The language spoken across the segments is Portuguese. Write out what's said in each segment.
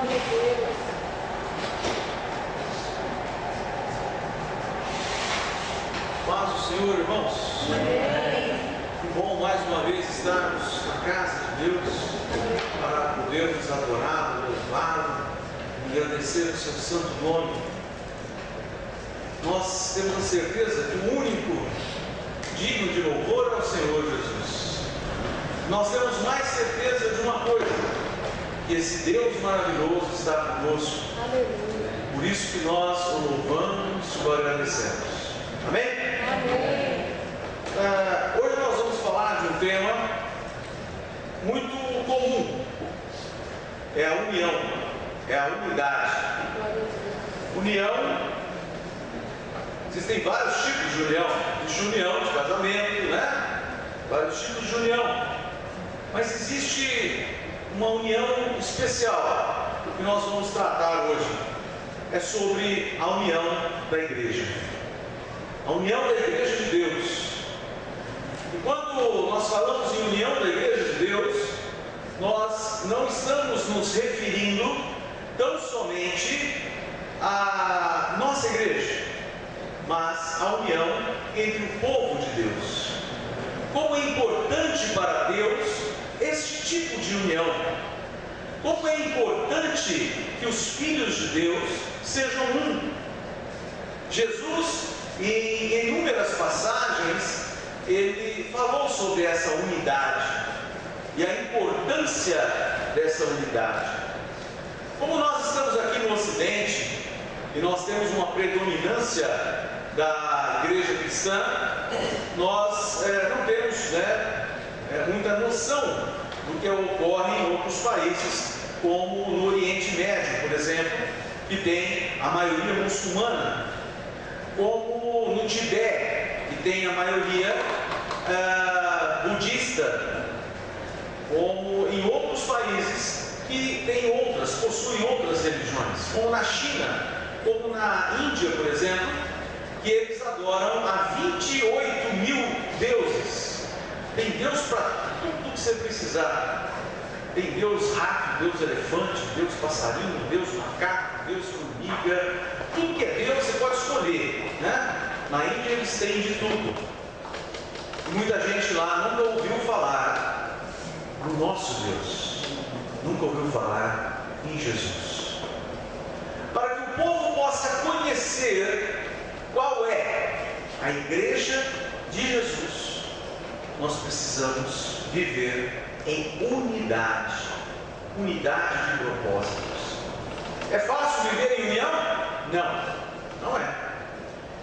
Glória a Deus. Paz do Senhor, irmãos. Amém. Que bom mais uma vez estarmos na casa de Deus para podermos adorá-lo, louvá-lo, agradecer o seu santo nome. Nós temos a certeza que o único digno de louvor é o Senhor Jesus. Nós temos mais certeza de uma coisa, que esse Deus maravilhoso está conosco. Aleluia. Por isso que nós o louvamos e o agradecemos. Amém? Amém. Hoje nós vamos falar de um tema muito comum. É a união, é a unidade. Glória a Deus. União, existem vários tipos de união. Existe união de casamento, né? Vários tipos de união. Mas existe uma união especial que nós vamos tratar hoje. É sobre a união da igreja. A união da igreja de Deus. E quando nós falamos em união da igreja de Deus, nós não estamos nos referindo tão somente à nossa igreja, mas à união entre o povo de Deus. Como é importante para Deus este tipo de união. Como é importante que os filhos de Deus sejam um. Jesus, em inúmeras passagens, ele falou sobre essa unidade e a importância dessa unidade. Como nós estamos aqui no Ocidente e nós temos uma predominância da igreja cristã, nós não temos muita noção do que ocorre em outros países, como no Oriente Médio, por exemplo, que tem a maioria muçulmana, como no Tibete, que tem a maioria budista, como em outros países que possuem outras religiões, como na China, como na Índia, por exemplo, que eles adoram a 28 mil deuses. Tem Deus para tudo que você precisar. Tem Deus rato, Deus elefante, Deus passarinho, Deus macaco, Deus formiga. Tudo que é Deus você pode escolher, né? Na Índia eles têm de tudo. Muita gente lá nunca ouviu falar no nosso Deus, nunca ouviu falar em Jesus. Para que o povo possa conhecer qual é a igreja de Jesus, nós precisamos viver em unidade de propósitos. É fácil viver em união? Não é.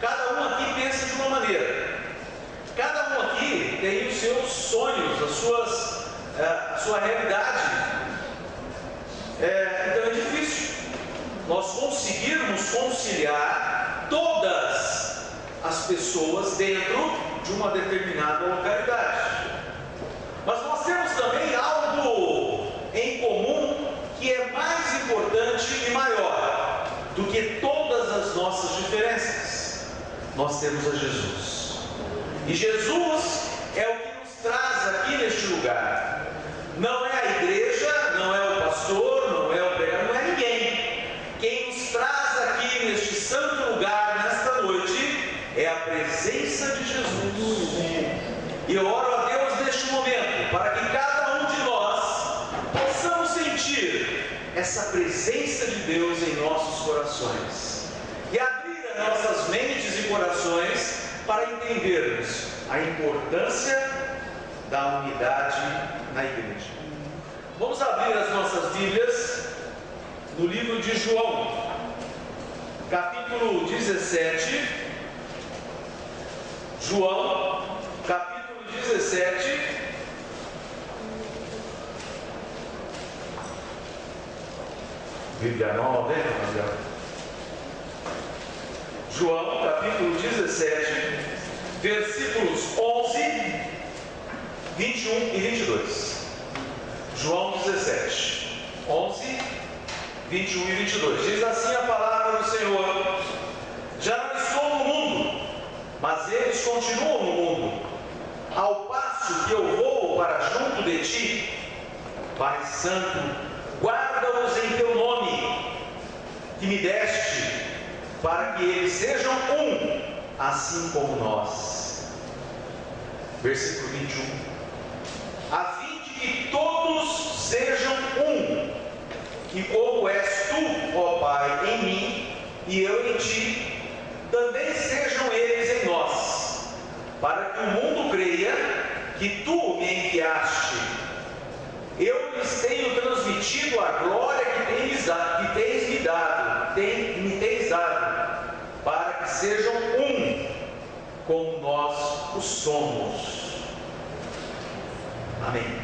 Cada um aqui pensa de uma maneira. Cada um aqui tem os seus sonhos, a sua realidade. Então é difícil nós conseguirmos conciliar todas as pessoas dentro de uma determinada localidade. Mas nós temos também algo em comum que é mais importante e maior do que todas as nossas diferenças. Nós temos a Jesus. E Jesus é o que nos traz aqui neste lugar. Não é a igreja, não é o pastor, não é o pregador, não é ninguém. Quem nos traz aqui neste santo lugar, nesta noite, é a presença de Jesus. E eu oro a Deus neste momento, para que cada um de nós possamos sentir essa presença de Deus em nossos corações. E abrir as nossas mentes e corações para entendermos a importância da unidade na igreja. Vamos abrir as nossas Bíblias no livro de João, capítulo 17. João, capítulo 17. Bíblia nova, hein, Rafael? João, capítulo 17, versículos 11, 21 e 22. João 17, 11, 21 e 22. Diz assim a palavra do Senhor: já não estou no mundo, mas eles continuam no mundo. Ao passo que eu vou para junto de ti, Pai Santo, guarda-os em teu nome, que me deste, para que eles sejam um, assim como nós. Versículo 21. A fim de que todos sejam um, e como és tu, ó Pai, em mim, e eu em ti, também sejam eles em nós, para que o mundo creia que tu me enviaste. Eu lhes tenho transmitido a glória que tens me dado, para que sejam um, como nós o somos. Amém.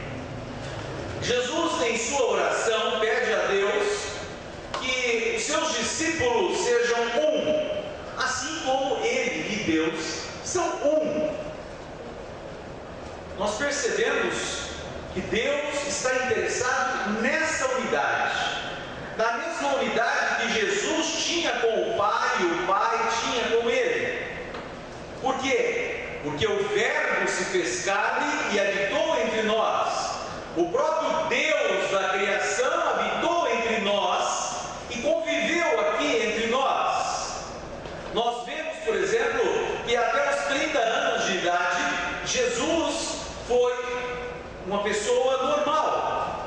Jesus, em sua oração, pede a Deus que os seus discípulos sejam um, assim como Ele e Deus são um. Nós percebemos que Deus está interessado nessa unidade, na mesma unidade que Jesus tinha com o Pai e o Pai tinha com Ele. Por quê? Porque o Verbo se fez carne e habitou entre nós. O próprio Deus da criação habitou entre nós e conviveu aqui entre nós. Nós vemos, por exemplo, que até os 30 anos de idade, Jesus foi uma pessoa normal.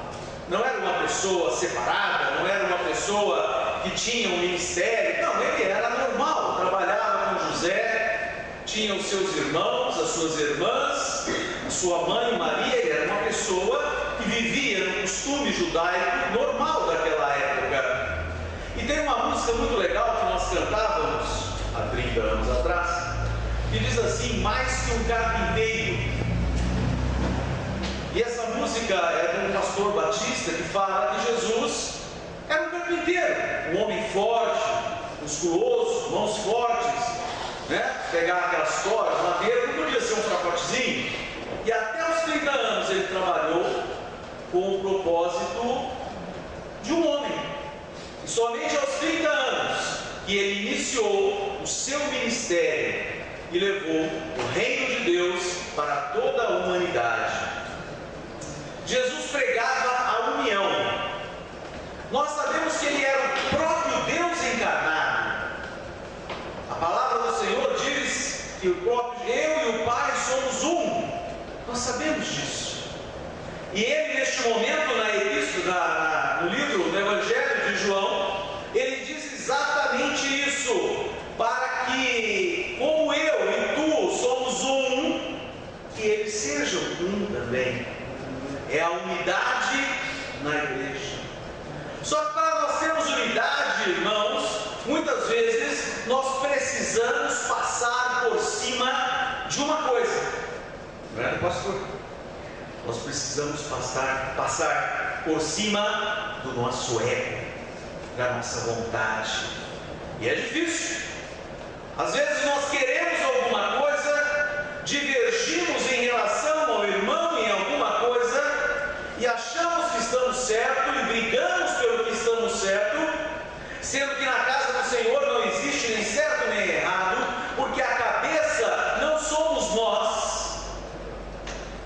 Não era uma pessoa separada, não era uma pessoa que tinha um ministério. Não, ele era normal, trabalhava com José, tinha os seus irmãos, as suas irmãs, a sua mãe Maria. Ele era uma pessoa que vivia no costume judaico normal daquela época. E tem uma música muito legal que nós cantávamos há 30 anos atrás, que diz assim: mais que um carpinteiro. E essa música é de um pastor batista que fala que Jesus era um carpinteiro, um homem forte, musculoso, mãos fortes, né? Pegar aquelas cordas, madeira, não podia ser um fracotezinho. E até os 30 anos ele trabalhou com o propósito de um homem. E somente aos 30 anos que ele iniciou o seu ministério e levou o reino de Deus para toda a humanidade. Jesus pregava a união. Nós sabemos que ele era o próprio Deus encarnado. A palavra do Senhor diz que o próprio eu e o Pai somos um. Nós sabemos disso. E ele, neste momento, na epístola, no livro do Evangelho de João, ele diz exatamente isso: para que, como eu e tu somos um, que eles sejam um também. É a unidade na igreja. Só que para nós termos unidade, irmãos, muitas vezes nós precisamos passar por cima de uma coisa. Não é, pastor? Nós precisamos passar por cima do nosso ego, da nossa vontade. E é difícil. Às vezes nós queremos alguma coisa, divergimos em relação ao irmão em alguma coisa, e achamos que estamos certos e brigamos pelo que estamos certos, sendo que na casa do Senhor não existe nem certo nem errado, porque a cabeça não somos nós,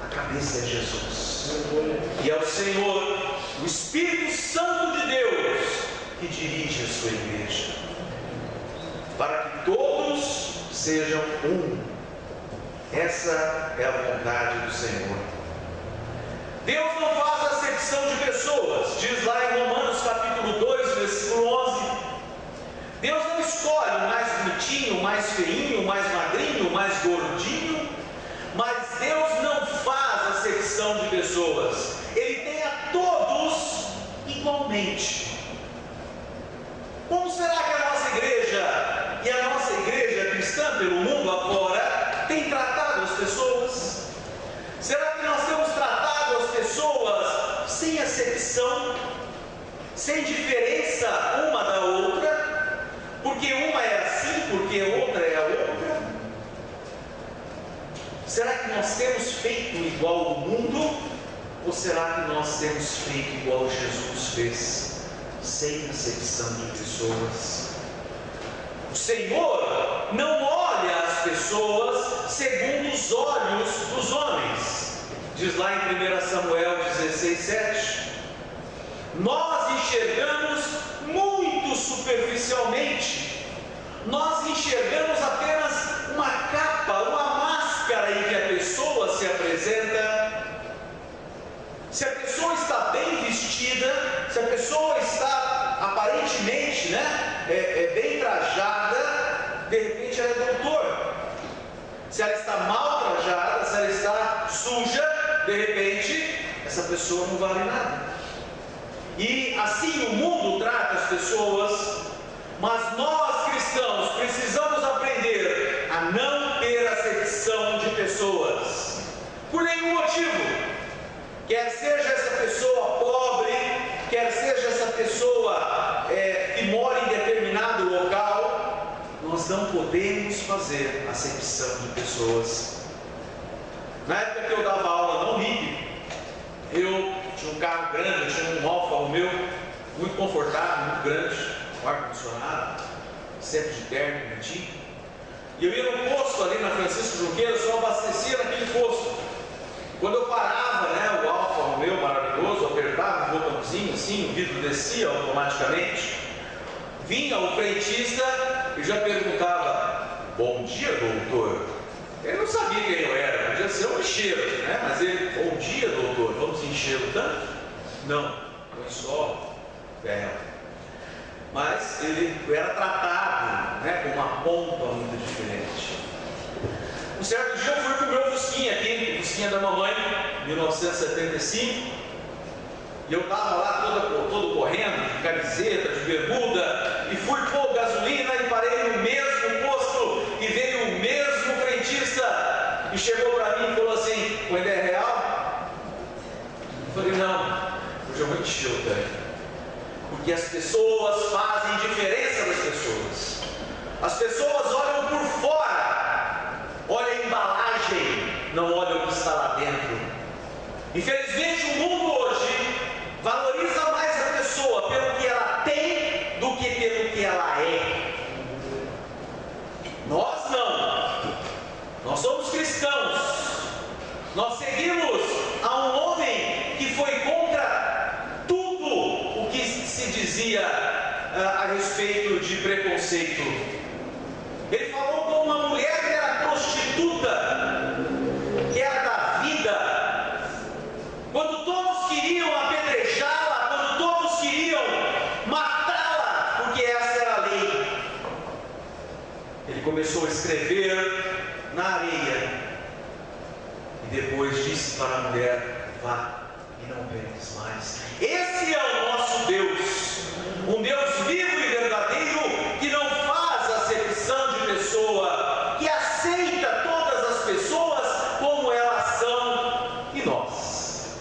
a cabeça é Jesus, e é o Senhor, o Espírito Santo de Deus, que dirige a sua igreja, para que todos sejam um. Essa é a vontade do Senhor. Deus não faz acepção de pessoas, diz lá em Romanos capítulo 2, versículo 11. Deus não escolhe o mais bonitinho, o mais feinho, o mais magrinho, o mais gordinho, mas Deus não faz acepção de pessoas, Ele tem a todos igualmente. Como será que a nossa igreja e a nossa igreja cristã pelo mundo afora tem tratado as pessoas? Será que nós temos tratado as pessoas sem acepção, sem diferença uma da outra, porque uma é assim, porque outra é a outra? Será que nós temos feito igual ao mundo, ou será que nós temos feito igual Jesus fez, sem acepção de pessoas? O Senhor não olha as pessoas segundo os olhos dos homens, diz lá em 1 Samuel 16, 7. nós enxergamos muito superficialmente. Nós enxergamos apenas uma capa, uma máscara em que a pessoa se apresenta. Se a pessoa está bem vestida, se a pessoa está aparentemente, bem trajada, de repente ela é doutor. Se ela está mal trajada, se ela está suja, de repente essa pessoa não vale nada. E assim o mundo trata as pessoas, mas nós cristãos precisamos aprender a não ter acepção de pessoas, por nenhum motivo. Quer seja essa pessoa pobre, quer seja essa pessoa que mora em determinado local, nós não podemos fazer acepção de pessoas. Na época que eu dava aula no RIP, eu tinha um carro grande, eu tinha um Alfa Romeo, muito confortável, muito grande, com ar-condicionado, sempre de terno, bonitinho. E eu ia no posto ali na Francisco Junqueira, só abastecia naquele posto. Quando eu parava, o Alfa Romeo maravilhoso, apertava o botãozinho assim, o vidro descia automaticamente. Vinha o frentista e já perguntava: bom dia, doutor. Ele não sabia quem eu era, podia ser um lixeiro, mas ele: bom dia, doutor, vamos encher o tanque? Não, foi só ferro. Mas ele era tratado com uma pompa muito diferente. Um certo dia eu fui com o meu Fusquinha aqui, o Fusquinha da mamãe, 1975, e eu estava lá todo correndo, de camiseta, de bermuda, e fui pôr gasolina e parei no mesmo posto, e veio o mesmo frentista, e chegou para mim e falou assim: o ainda é real? Eu falei: não, hoje eu vou encher o tanque. Porque as pessoas fazem diferença das pessoas. As pessoas olham por fora, olham a embalagem, não olham o que está lá dentro. Infelizmente o mundo hoje valoriza mais a pessoa pelo que ela tem do que pelo que ela é. Nós não. Nós somos cristãos. Nós seguimos a um homem que foi contra tudo o que se dizia a respeito de preconceito. Ele falou com uma mulher que era prostituta, que era da vida. Quando todos queriam apedrejá-la, quando todos queriam matá-la, porque essa era a lei, ele começou a escrever na areia e depois disse para a mulher: vá e não peques mais. Esse é o nosso Deus, um Deus vivo e verdadeiro, que não faz acepção de pessoa, que aceita todas as pessoas como elas são. E nós?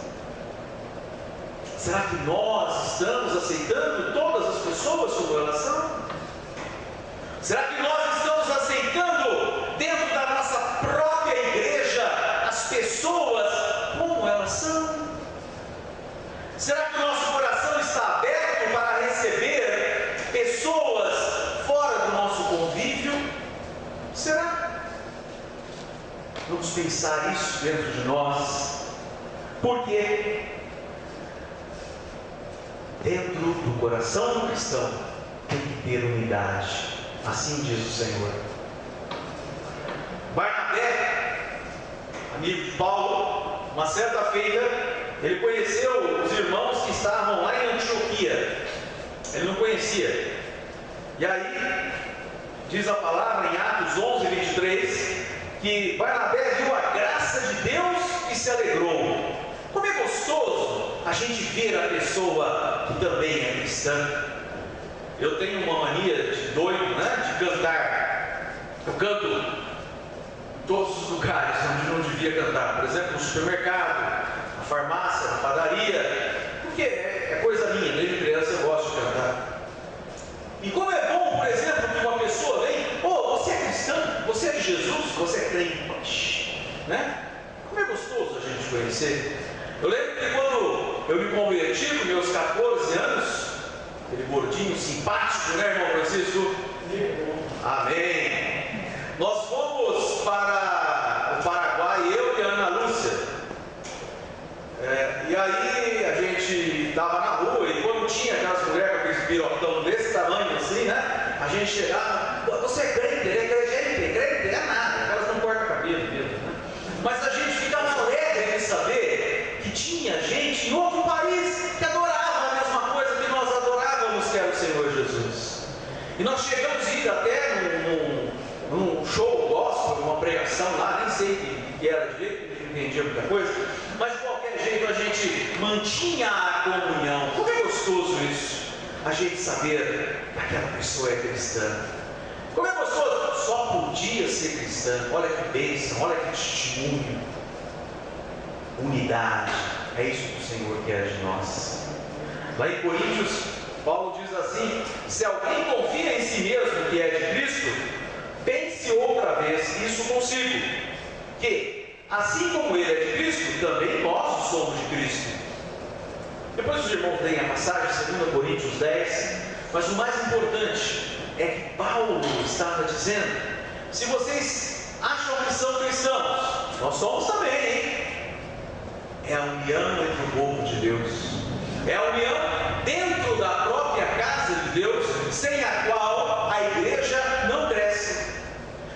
Será que nós estamos aceitando todas as pessoas como elas são? Será que nós estamos aceitando dentro da nossa própria igreja as pessoas como elas são? Será que o nosso coração está aberto para receber pessoas fora do nosso convívio? Será? Vamos pensar isso dentro de nós. Porque dentro do coração do cristão tem que ter unidade. Assim diz o Senhor. Barnabé, amigo de Paulo, uma certa feita, ele conheceu os irmãos que estavam lá em Antioquia. Ele não conhecia. E aí, diz a palavra em Atos 11, 23, que Barnabé viu a graça de Deus e se alegrou. Como é gostoso a gente ver a pessoa que também é cristã. Eu tenho uma mania de doido, de cantar. Eu canto em todos os lugares onde não devia cantar. Por exemplo, no supermercado, na farmácia, na padaria. Porque é coisa minha, desde criança eu gosto de cantar. E como é bom, por exemplo, que uma pessoa vem: você é cristão, você é de Jesus, você é crente, Como é gostoso a gente conhecer. Eu lembro que quando eu me converti com meus 14 anos, aquele gordinho simpático, irmão Francisco? Amém. Nós fomos para o Paraguai, eu e a Ana Lúcia. E aí a gente estava na rua, e tinha aquelas mulheres com aqueles pirotão desse tamanho assim, né? A gente chegava, você é crente, ele é crente, é nada, elas não cortam cabelo mesmo, né? Mas a gente ficava alegre de saber que tinha gente em outro país que adorava a mesma coisa que nós adorávamos, que era o Senhor Jesus. E nós chegamos a ir até num show gospel, uma pregação lá, nem sei o que era direito, não entendia muita coisa, mas de qualquer jeito a gente mantinha a comunhão. Como é gostoso isso, a gente saber que aquela pessoa é cristã. Como é gostoso, só podia ser cristã. Olha que bênção, olha que testemunho. Unidade, é isso que o Senhor quer de nós. Lá em Coríntios, Paulo diz assim: se alguém confia em si mesmo que é de Cristo, pense outra vez isso consigo, que assim como ele é de Cristo, também nós somos de Cristo. Depois os irmãos leem a passagem, 2 Coríntios 10, mas o mais importante é que Paulo estava dizendo: se vocês acham que são cristãos, nós somos também, hein? É a união entre o povo de Deus, é a união dentro da própria casa de Deus, sem a qual a igreja não cresce,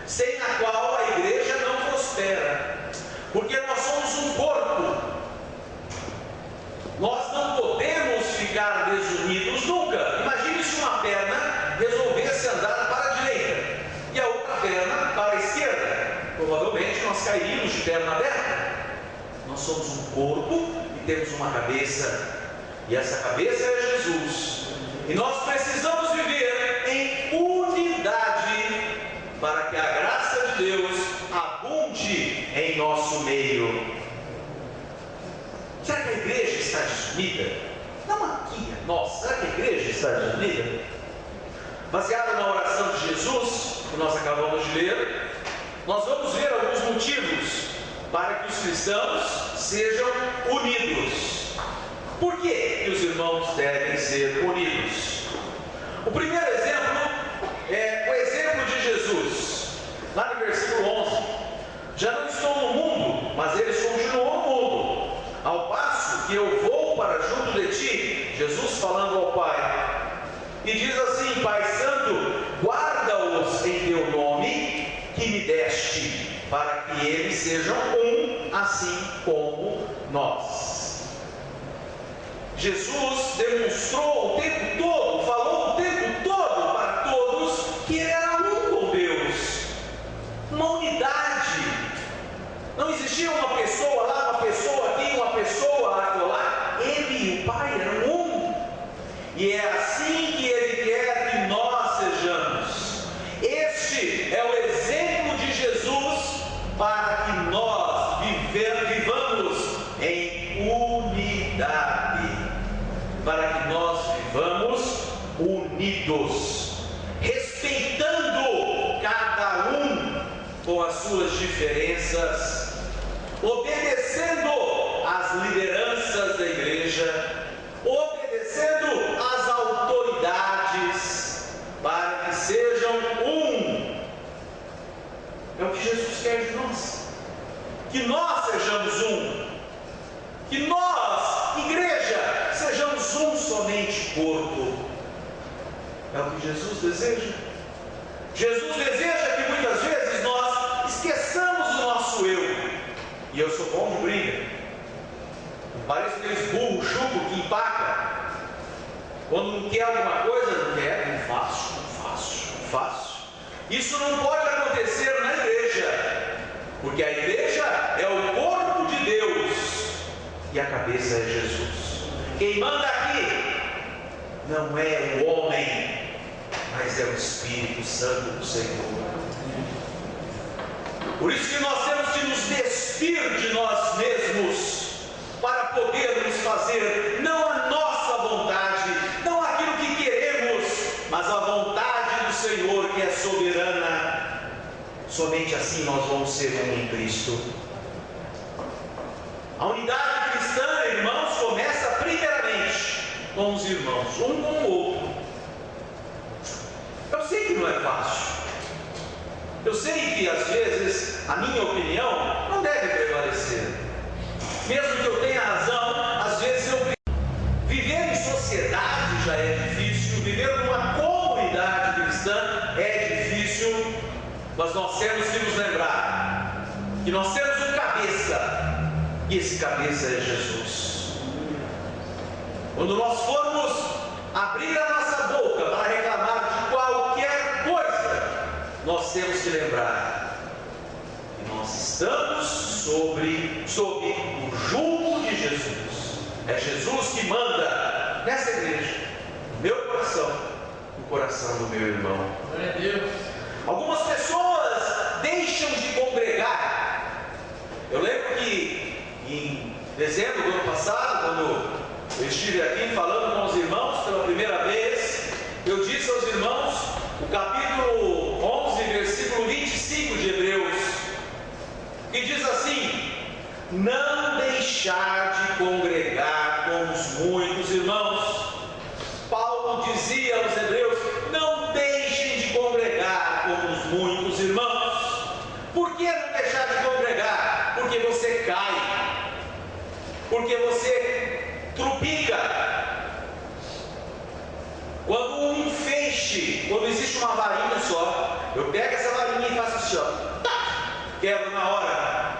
sem a qual a igreja não prospera, porque nós somos um corpo. Nós não podemos ficar desunidos nunca. Imagine se uma perna resolvesse andar para a direita e a outra perna para a esquerda. Provavelmente nós cairíamos de perna aberta. Nós somos um corpo e temos uma cabeça, e essa cabeça é Jesus. E nós precisamos viver em unidade para que a graça de Deus abunde em nosso meio. Será que a igreja está desunida? Não aqui, nós. Será que a igreja está desunida? Baseado na oração de Jesus, que nós acabamos de ler, nós vamos ver alguns motivos para que os cristãos sejam unidos. Por que os irmãos devem ser unidos? O primeiro exemplo é o exemplo de Jesus. Lá no versículo 11: já não estou no mundo, mas eles continuam no mundo, ao passo que eu vou para junto de ti. Jesus falando ao Pai, e diz assim: Pai Santo, guarda-os em teu nome que me deste, para que eles sejam um, assim como nós. Jesus demonstrou o tempo todo, falou o tempo todo para todos que ele era um com Deus, uma unidade. Não existia uma pessoa lá, uma pessoa aqui, uma pessoa lá. Ele e o Pai eram um, e é assim que ele quer que nós sejamos. Este é o exemplo de Jesus para que nós vivamos em unidade, para que nós vivamos unidos, respeitando cada um com as suas diferenças, obedecendo às lideranças da igreja, obedecendo às autoridades, para que sejam um. É o que Jesus quer de nós, que nós sejamos um, que nós, igreja, sejamos um somente corpo. É o que Jesus deseja. Jesus deseja que muitas vezes nós esqueçamos o nosso eu. E eu sou bom de briga, parece aqueles burro chuco que empaca. Quando não quer alguma coisa, não quer, não faço. Isso não pode acontecer na igreja, porque a igreja é o corpo de Deus e a cabeça é Jesus. Quem manda aqui não é o homem, mas é o Espírito Santo do Senhor. Por isso que nós temos que nos despir de nós mesmos, para podermos fazer não a nossa vontade, não aquilo que queremos, mas a vontade do Senhor, que é soberana. Somente assim nós vamos ser um em Cristo. A unidade cristã, irmãos, começa primeiramente com os irmãos, um com o outro. Eu sei que não é fácil. Eu sei que às vezes a minha opinião não deve prevalecer. Mesmo que eu tenha razão, às vezes eu viver em sociedade nós temos que nos lembrar que nós temos um cabeça, e esse cabeça é Jesus. Quando nós formos abrir a nossa boca para reclamar de qualquer coisa, nós temos que lembrar que nós estamos sob o jugo de Jesus. É Jesus que manda nessa igreja, no meu coração, no coração do meu irmão. Glória a Deus. Algumas pessoas deixam de congregar. Eu lembro que em dezembro do ano passado, quando eu estive aqui falando com os irmãos pela primeira vez, eu disse aos irmãos o capítulo 11, versículo 25 de Hebreus, que diz assim: não deixar de congregar com os muitos irmãos. Paulo dizia aos hebreus: não deixem de congregar com os muitos irmãos. Por que não deixar de congregar? Porque você cai, porque você trupica. Quando um feixe, quando existe uma varinha só, eu pego essa varinha e faço assim, ó, tá, quebro na hora.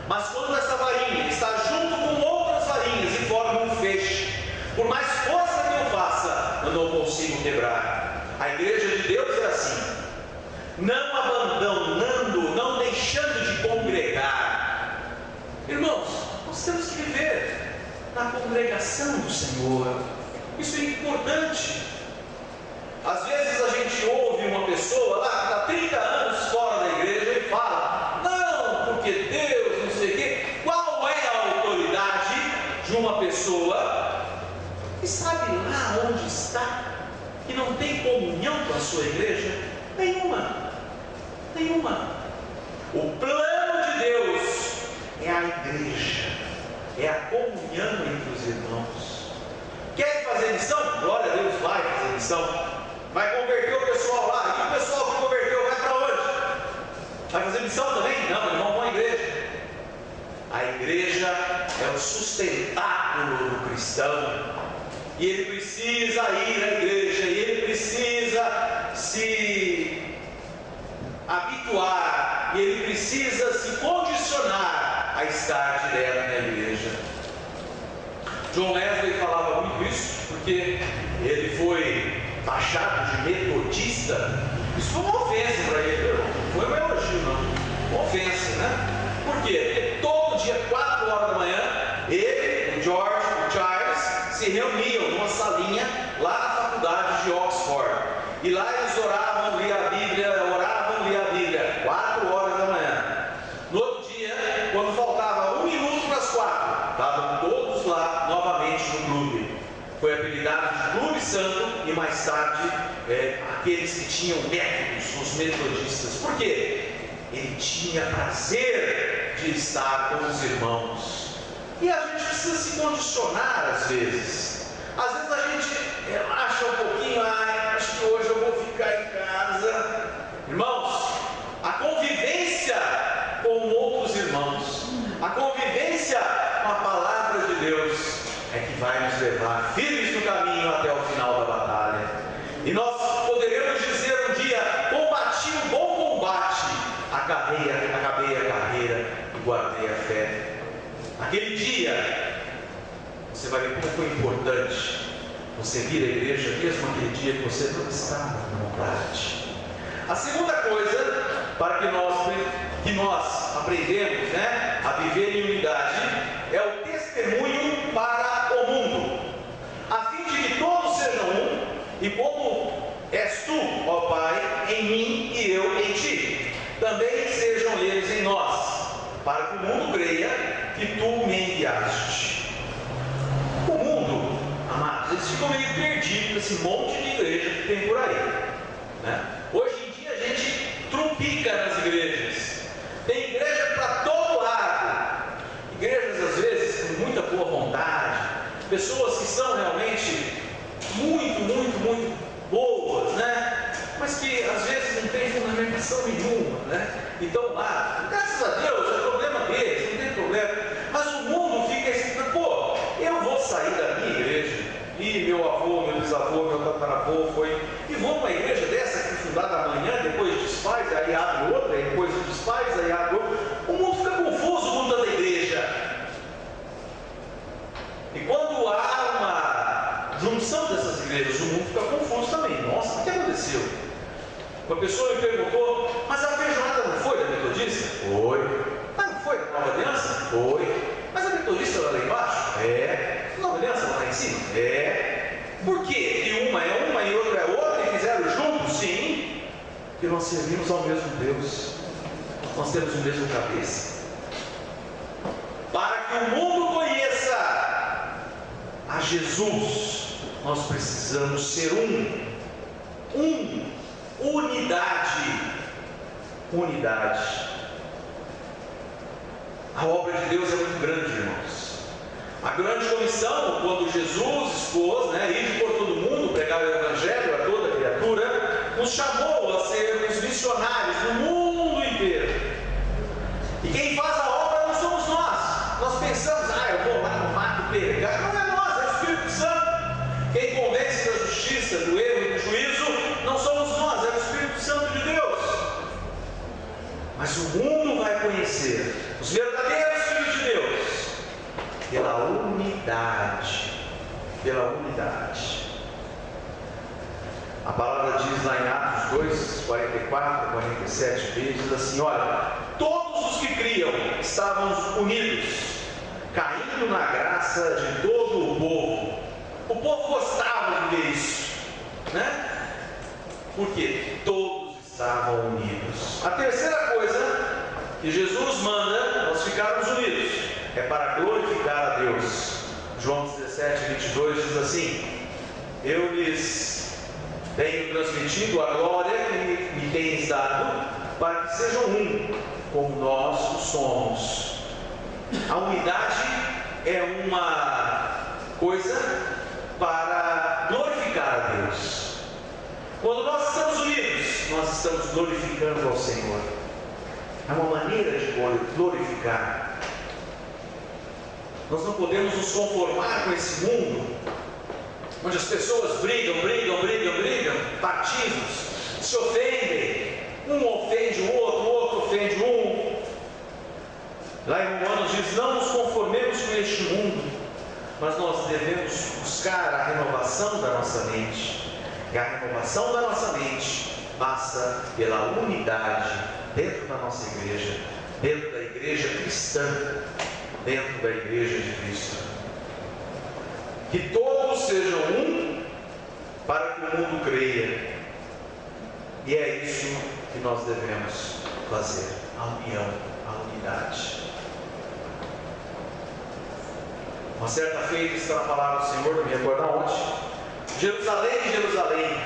Mas quando essa varinha está junto com outras varinhas e forma um feixe, por mais força que eu faça, eu não consigo quebrar. A igreja de Deus é assim, não abandonando, não deixando de congregar. Irmãos, nós temos que viver na congregação do Senhor. Isso é importante. Às vezes a gente ouve uma pessoa lá que está 30 anos fora da igreja e fala: não, porque Deus, não sei o quê. Qual é a autoridade de uma pessoa que sabe lá onde está e não tem comunhão com a sua igreja? Nenhuma. Nenhuma. O plano de Deus é a igreja, é a comunhão entre os irmãos. Quer fazer missão? Glória a Deus, vai fazer missão. Vai converter o pessoal lá. E o pessoal que converteu vai para onde? Vai fazer missão também? Não, eles vão para a igreja. A igreja é o sustentáculo do cristão. E ele precisa ir à igreja. E ele precisa se habituar. E ele precisa se condicionar a estar direto na igreja. John Wesley falava muito isso, porque ele foi taxado de metodista. Isso foi uma ofensa para ele, não foi um elogio, não. Uma ofensa, né? Por quê? Porque todo dia, 4 horas da manhã, ele, o George, o Charles, se reuniam numa salinha lá na faculdade de Oxford. E lá eles oravam, liam a Bíblia, oravam, liam a Bíblia, 4 horas da manhã. No outro dia, quando faltava 1 minuto para as 4, estavam todos lá novamente no clube. Foi apelidado de Clube Santo e mais tarde aqueles que tinham métodos, os metodistas. Por quê? Ele tinha prazer de estar com os irmãos. E a gente precisa se condicionar às vezes. Às vezes a gente relaxa um pouquinho, acho que hoje eu vou ficar em casa. Irmãos, a convivência com outros irmãos, a convivência com a palavra de Deus é que vai nos levar firmes no caminho até o final da batalha. E nós poderemos dizer um dia: combati o bom combate, acabei a carreira e guardei a fé. Aquele dia, você vai ver como foi importante você vir à igreja, mesmo aquele dia que você não estava à vontade. A segunda coisa, para que nós aprendemos, a viver em unidade, é o testemunho para o mundo, a fim de que todos sejam um, e como és tu, ó Pai, em mim e eu em ti, também sejam eles em nós, para que o mundo creia que tu me enviaste. O mundo, amados, eles ficam meio perdidos nesse monte de igreja que tem por aí, Hoje em dia a gente trupica nas igrejas. Tem igreja para todo lado. Igrejas às vezes com muita boa vontade, pessoas que são realmente muito boas, mas que às vezes não tem fundamentação nenhuma, Então lá, graças a Deus, é problema deles, não tem problema. Mas o mundo fica assim: pô, eu vou sair da minha igreja, e meu avô, meu bisavô, meu tataravô foi, e vou para uma igreja dessa que foi fundada amanhã, depois desfaz, aí aí abre outra, aí depois os pais, aí abre outra. O mundo fica confuso com tanta igreja. E quando há uma junção dessas igrejas, o mundo fica confuso também. Nossa, o que aconteceu? Uma pessoa me perguntou, mas a feijoada não foi da Metodista? Foi. Mas não foi da Nova Aliança? Foi. Mas a Metodista lá embaixo? É. A Nova Aliança lá em cima? É. Por quê? Que uma é uma e outra é outra e fizeram juntos? Sim. Porque nós servimos ao mesmo Deus. Nós temos o mesmo cabeça. Para que o mundo conheça a Jesus, nós precisamos ser unidade. A obra de Deus é muito grande, irmãos. A grande comissão, quando Jesus expôs, ir por todo mundo, pregar o Evangelho a toda criatura, nos chamou a sermos missionários no mundo inteiro. E quem faz a obra não somos nós. Nós pensamos, eu vou lá no mato pregar. Não é nós, é o Espírito Santo. Quem convence da justiça, do erro e do juízo, não somos nós, é o Espírito Santo de Deus. Mas o mundo vai conhecer os verdadeiros filhos de Deus pela unidade. A palavra diz lá em Atos 2, 44, 47b, diz assim: olha, todos os que criam estavam unidos, caindo na graça de todo o povo. O povo gostava de ver isso, porque todos estavam unidos. A terceira coisa que Jesus manda nós ficarmos unidos é para glorificar a Deus. João 17, 22 diz assim: eu lhes tenho transmitido a glória que me tens dado, para que sejam como nós o somos. A unidade é uma coisa para glorificar a Deus. Quando nós estamos unidos, nós estamos glorificando ao Senhor. É uma maneira de glorificar. Nós não podemos nos conformar com esse mundo onde as pessoas brigam, batismos, se ofendem, um ofende o outro ofende um. Lá em Romanos diz: não nos conformemos com este mundo, mas nós devemos buscar a renovação da nossa mente. E a renovação da nossa mente passa pela unidade dentro da nossa igreja, dentro da igreja cristã, dentro da igreja de Cristo. Que todos sejam para que o mundo creia. E é isso que nós devemos fazer: a união, a unidade. Uma certa feita está na palavra do Senhor, não me recordo aonde: Jerusalém, Jerusalém,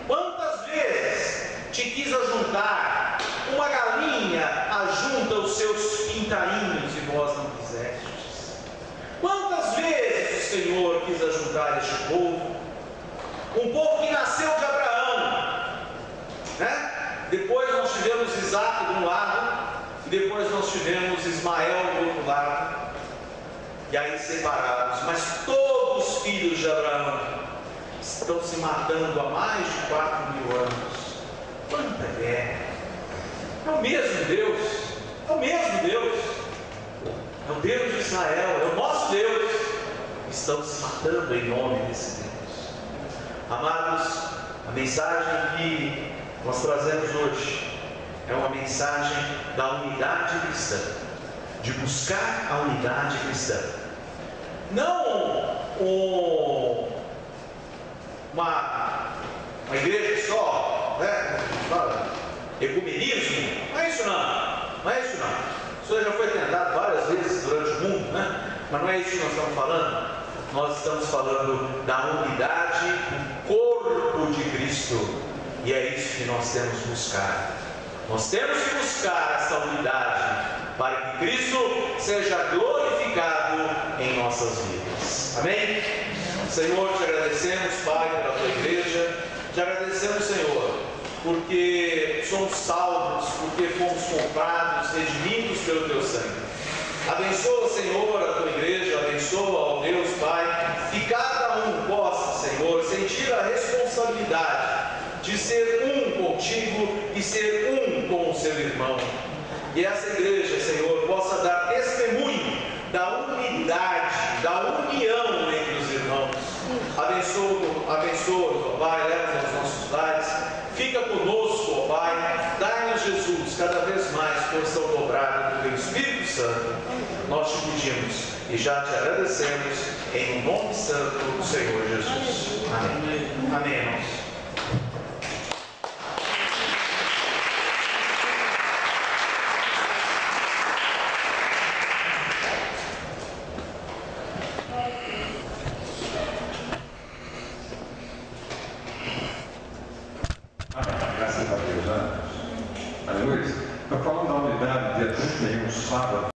quantas vezes te quis ajuntar, uma galinha ajunta os seus pintainhos e vós não quisestes. Quantas vezes o Senhor quis ajuntar este povo, um povo que nasceu de Abraão, Depois nós tivemos Isaac de um lado, e depois nós tivemos Ismael do outro lado, e aí separados. Mas todos os filhos de Abraão estão se matando há mais de 4.000 anos. Quanta guerra! É o mesmo Deus, é o mesmo Deus, é o Deus de Israel, é o nosso Deus. Estão se matando em nome desse Deus. Amados, a mensagem que nós trazemos hoje é uma mensagem da unidade cristã, de buscar a unidade cristã. Não uma igreja só, ecumenismo, não é isso não. Isso já foi tentado várias vezes durante o mundo, mas não é isso que nós estamos falando. Nós estamos falando da unidade do corpo de Cristo, e é isso que nós temos que buscar. Nós temos que buscar essa unidade para que Cristo seja glorificado em nossas vidas. Amém? Senhor, te agradecemos, Pai, pela tua igreja. Te agradecemos, Senhor, porque somos salvos, porque fomos comprados, redimidos pelo teu sangue. Abençoa, Senhor, a tua igreja, abençoa, ó Deus, Pai, que cada um possa, Senhor, sentir a responsabilidade de ser um contigo e ser um com o seu irmão. E essa igreja, Senhor, possa dar testemunho da unidade, da união entre os irmãos. Abençoa-nos, ó Pai, leva-nos aos nossos lares. Fica conosco, ó Pai. Dai-nos, Jesus, cada vez mais porção dobrada do Teu Espírito Santo. Nós te pedimos e já te agradecemos em nome santo do Senhor Jesus. Amém. Amém, irmãos.